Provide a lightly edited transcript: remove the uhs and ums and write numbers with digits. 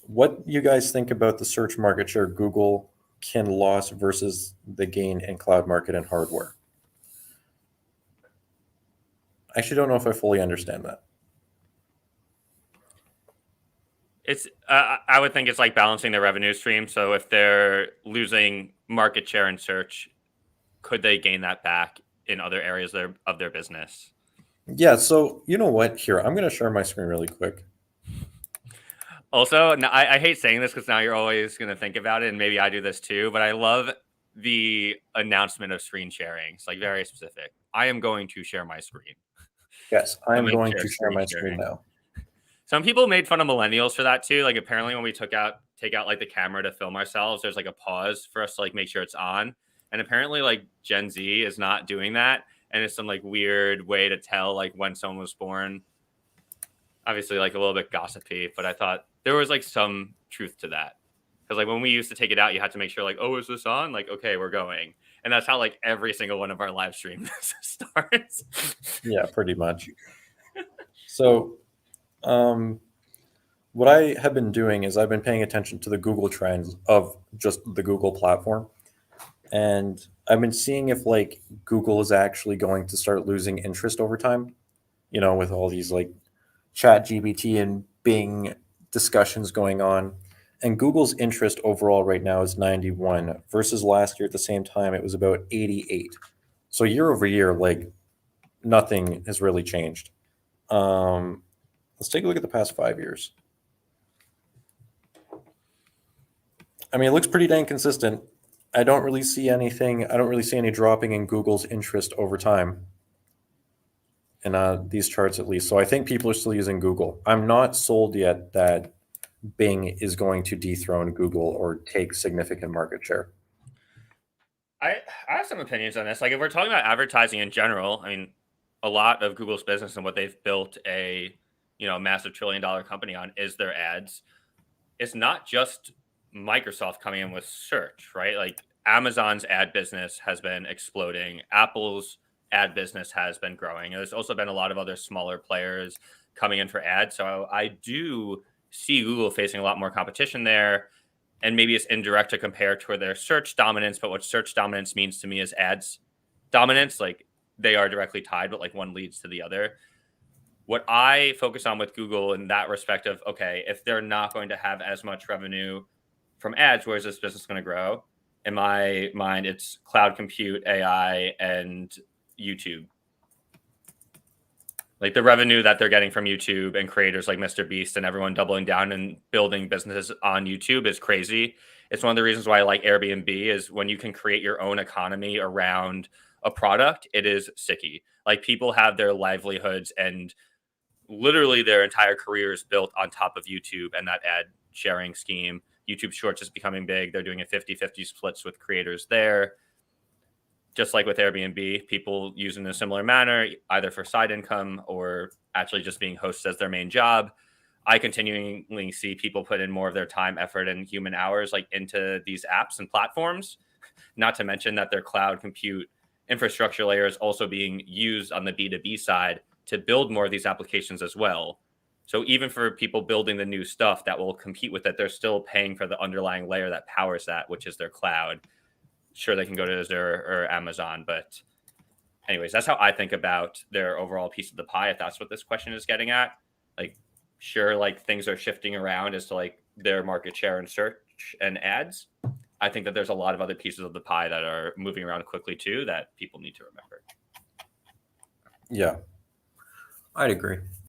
what you guys think about the search market share Google can lose versus the gain in cloud market and hardware. I actually don't know if I fully understand that. It's I would think it's like balancing the revenue stream. So if they're losing market share in search, could they gain that back in other areas of their business? Yeah, so you know what? Here, I'm going to share my screen really quick. Also, I hate saying this because now you're always going to think about it, and maybe I do this too, but I love the announcement of screen sharing. It's like very specific. I am going to share my screen. Yes, I I'm am going to going share to share screen my screen sharing. now. Some people made fun of millennials for that too. Like apparently when we take out like the camera to film ourselves, there's like a pause for us to like make sure it's on. And apparently like Gen Z is not doing that. And it's some like weird way to tell like when someone was born. Obviously like a little bit gossipy, but I thought there was like some truth to that. Because like when we used to take it out, you had to make sure like, oh, is this on? Like, okay, we're going. And that's how like every single one of our live streams starts. Yeah, pretty much. So, um, what I have been doing is I've been paying attention to the Google trends of just the Google platform. And I've been seeing if like Google is actually going to start losing interest over time, with all these like chat GBT and Bing discussions going on. And Google's interest overall right now is 91 versus last year at the same time it was about 88. So year over year, like nothing has really changed. Um, let's take a look at the past 5 years. I mean, it looks pretty dang consistent. I don't really see anything. I don't really see any dropping in Google's interest over time in these charts, at least. So I think people are still using Google. I'm not sold yet that Bing is going to dethrone Google or take significant market share. I I have some opinions on this. Like if we're talking about advertising in general, I mean, a lot of Google's business and what they've built a massive $1 trillion company on is their ads. It's not just Microsoft coming in with search, right? Like Amazon's ad business has been exploding. Apple's ad business has been growing. There's also been a lot of other smaller players coming in for ads. So I do see Google facing a lot more competition there. And maybe it's indirect to compare to their search dominance, but what search dominance means to me is ads dominance. Like they are directly tied, but like one leads to the other. What I focus on with Google in that respect of, okay, if they're not going to have as much revenue from ads, where is this business going to grow? In my mind, it's cloud compute, AI, and YouTube. Like the revenue that they're getting from YouTube and creators like Mr. Beast and everyone doubling down and building businesses on YouTube is crazy. It's one of the reasons why I like Airbnb is when you can create your own economy around a product, it is sicky. Like people have their livelihoods and literally their entire career is built on top of YouTube and that ad sharing scheme. YouTube Shorts is becoming big. They're doing a 50-50 splits with creators there. Just like with Airbnb, people use in a similar manner, either for side income or actually just being hosts as their main job. I continually see people put in more of their time, effort, and human hours like into these apps and platforms. Not to mention that their cloud compute infrastructure layer is also being used on the B2B side to build more of these applications as well. So even for people building the new stuff that will compete with it, they're still paying for the underlying layer that powers that, which is their cloud. Sure, they can go to Azure or Amazon, but anyways, that's how I think about their overall piece of the pie. If that's what this question is getting at, like, sure, like things are shifting around as to like their market share in search and ads. I think that there's a lot of other pieces of the pie that are moving around quickly too that people need to remember. Yeah, I'd agree.